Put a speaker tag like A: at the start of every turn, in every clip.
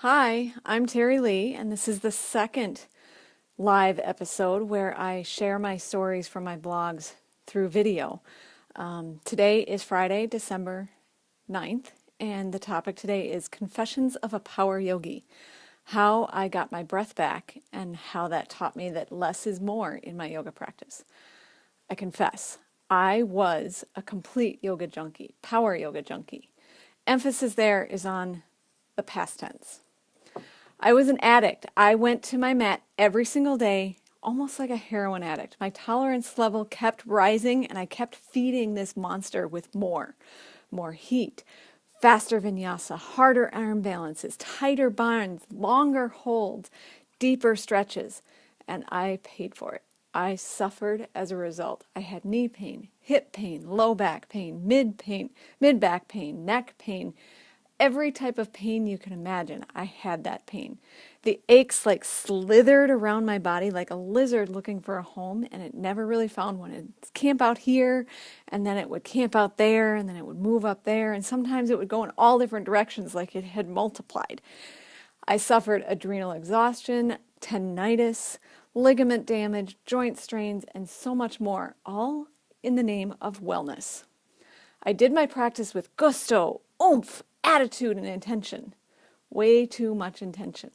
A: Hi, I'm TeriLeigh, and this is the second live episode where I share my stories from my blogs through video. Today is Friday, December 9th, and the topic today is Confessions of a Power Yogi, how I got my breath back and how that taught me that less is more in my yoga practice. I confess, I was a complete yoga junkie, power yoga junkie. Emphasis there is on the past tense. I was an addict. I went to my mat every single day, almost like a heroin addict. My tolerance level kept rising, and I kept feeding this monster with more heat, faster vinyasa, harder arm balances, tighter binds, longer holds, deeper stretches, and I paid for it. I suffered as a result. I had knee pain, hip pain, low back pain, mid back pain, neck pain. Every type of pain you can imagine, I had that pain. The aches like slithered around my body like a lizard looking for a home, and it never really found one. It'd camp out here, and then it would camp out there, and then it would move up there, and sometimes it would go in all different directions like it had multiplied. I suffered adrenal exhaustion, tendinitis, ligament damage, joint strains, and so much more, all in the name of wellness. I did my practice with gusto, oomph, attitude, and intention. Way too much intention.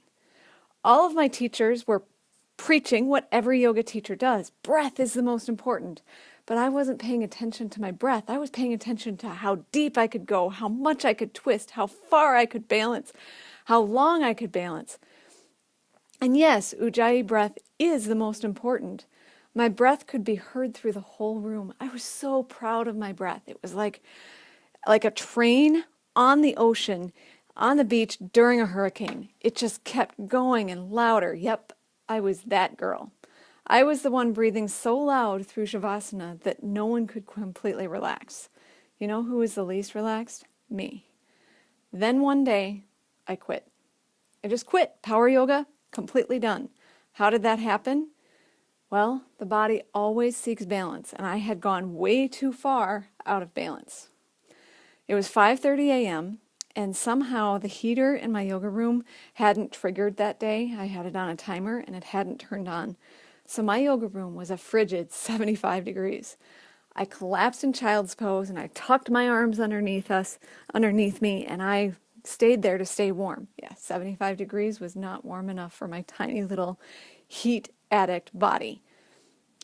A: All of my teachers were preaching what every yoga teacher does. Breath is the most important. But I wasn't paying attention to my breath. I was paying attention to how deep I could go, how much I could twist, how far I could balance, how long I could balance. And yes, ujjayi breath is the most important. My breath could be heard through the whole room. I was so proud of my breath. It was like a train on the ocean, on the beach during a hurricane. It just kept going and louder. Yep, I was that girl. I was the one breathing so loud through Shavasana that no one could completely relax. You know who was the least relaxed? Me. Then one day, I quit. I just quit. Power yoga, completely done. How did that happen? Well, the body always seeks balance, and I had gone way too far out of balance. It was 5:30 a.m., and somehow the heater in my yoga room hadn't triggered that day. I had it on a timer, and it hadn't turned on. So my yoga room was a frigid 75 degrees. I collapsed in child's pose, and I tucked my arms underneath me, and I stayed there to stay warm. Yeah, 75 degrees was not warm enough for my tiny little heat addict body.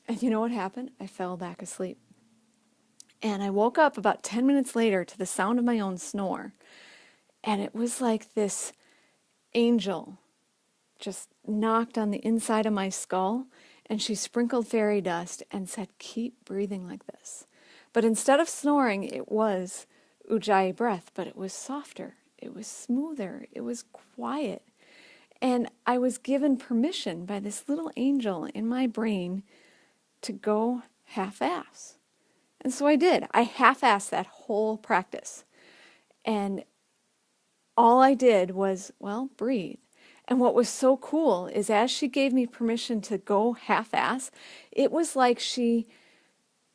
A: And you know what happened? I fell back asleep. And I woke up about 10 minutes later to the sound of my own snore. And it was like this angel just knocked on the inside of my skull, and she sprinkled fairy dust and said, "Keep breathing like this." But instead of snoring, it was ujjayi breath, but it was softer, it was smoother, it was quiet. And I was given permission by this little angel in my brain to go half-ass. And so I did. I half-assed that whole practice. And all I did was, breathe. And what was so cool is as she gave me permission to go half-ass, it was like she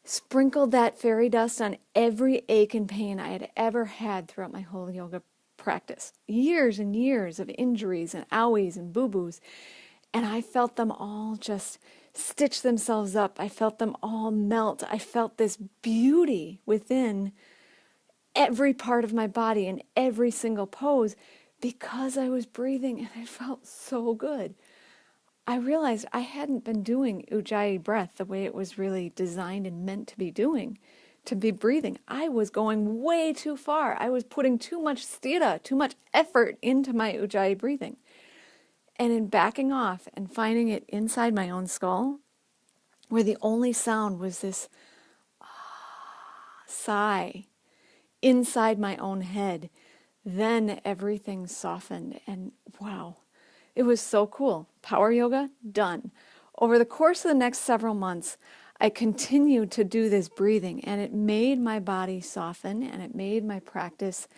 A: sprinkled that fairy dust on every ache and pain I had ever had throughout my whole yoga practice. Years and years of injuries and owies and boo-boos. And I felt them all just stitch themselves up. I felt them all melt. I felt this beauty within every part of my body and every single pose because I was breathing, and it felt so good. I realized I hadn't been doing ujjayi breath the way it was really designed and meant to be doing, to be breathing. I was going way too far. I was putting too much sthira, too much effort into my ujjayi breathing. And in backing off and finding it inside my own skull, where the only sound was this sigh inside my own head, then everything softened, and wow, it was so cool. Power yoga, done. Over the course of the next several months, I continued to do this breathing, and it made my body soften, and it made my practice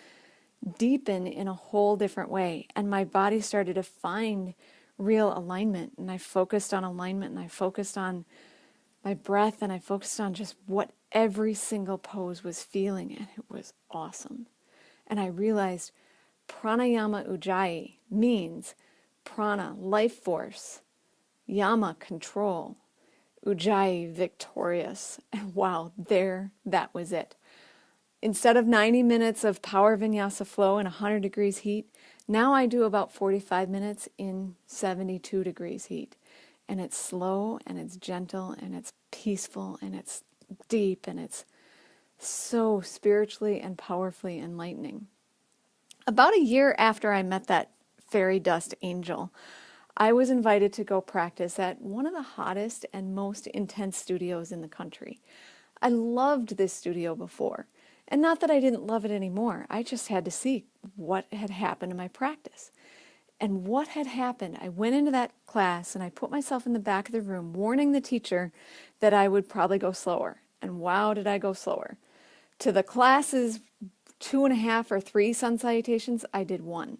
A: deepen in a whole different way. And my body started to find real alignment, and I focused on alignment, and I focused on my breath, and I focused on just what every single pose was feeling, and it was awesome. And I realized pranayama ujjayi means prana, life force, yama, control, ujjayi, victorious. And wow, that was it. Instead of 90 minutes of power vinyasa flow in 100 degrees heat, now I do about 45 minutes in 72 degrees heat. And it's slow and it's gentle and it's peaceful and it's deep and it's so spiritually and powerfully enlightening. About a year after I met that fairy dust angel, I was invited to go practice at one of the hottest and most intense studios in the country. I loved this studio before. And not that I didn't love it anymore. I just had to see what had happened in my practice. And what had happened, I went into that class and I put myself in the back of the room, warning the teacher that I would probably go slower. And wow, did I go slower. To the class's 2.5 or 3 sun salutations, I did 1.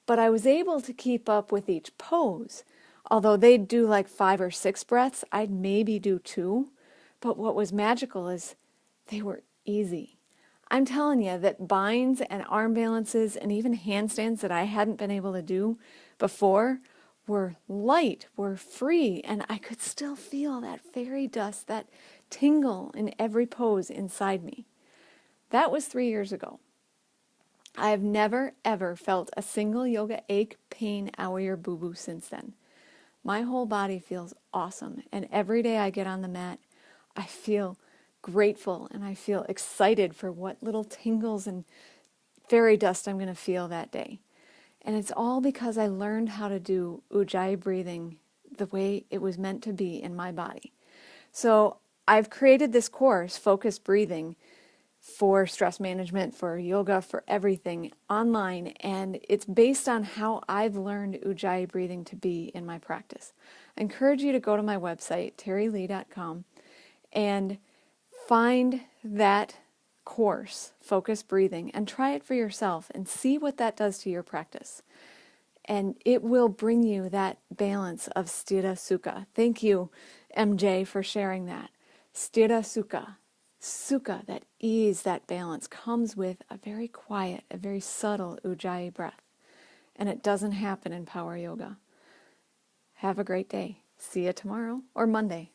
A: But I was able to keep up with each pose. Although they'd do like 5 or 6 breaths, I'd maybe do 2. But what was magical is they were easy. I'm telling you that binds and arm balances and even handstands that I hadn't been able to do before were light, were free, and I could still feel that fairy dust, that tingle in every pose inside me. That was 3 years ago. I have never, ever felt a single yoga ache, pain, owie, or boo-boo since then. My whole body feels awesome, and every day I get on the mat, I feel grateful and I feel excited for what little tingles and fairy dust I'm going to feel that day. And it's all because I learned how to do ujjayi breathing the way it was meant to be in my body. So I've created this course, Focused Breathing, for stress management, for yoga, for everything online, and it's based on how I've learned ujjayi breathing to be in my practice. I encourage you to go to my website, TeriLeigh.com, and find that course, Focused Breathing, and try it for yourself and see what that does to your practice. And it will bring you that balance of sthira sukha. Thank you, MJ, for sharing that. Sthira sukha. Sukha, that ease, that balance, comes with a very quiet, a very subtle ujjayi breath. And it doesn't happen in power yoga. Have a great day. See you tomorrow or Monday.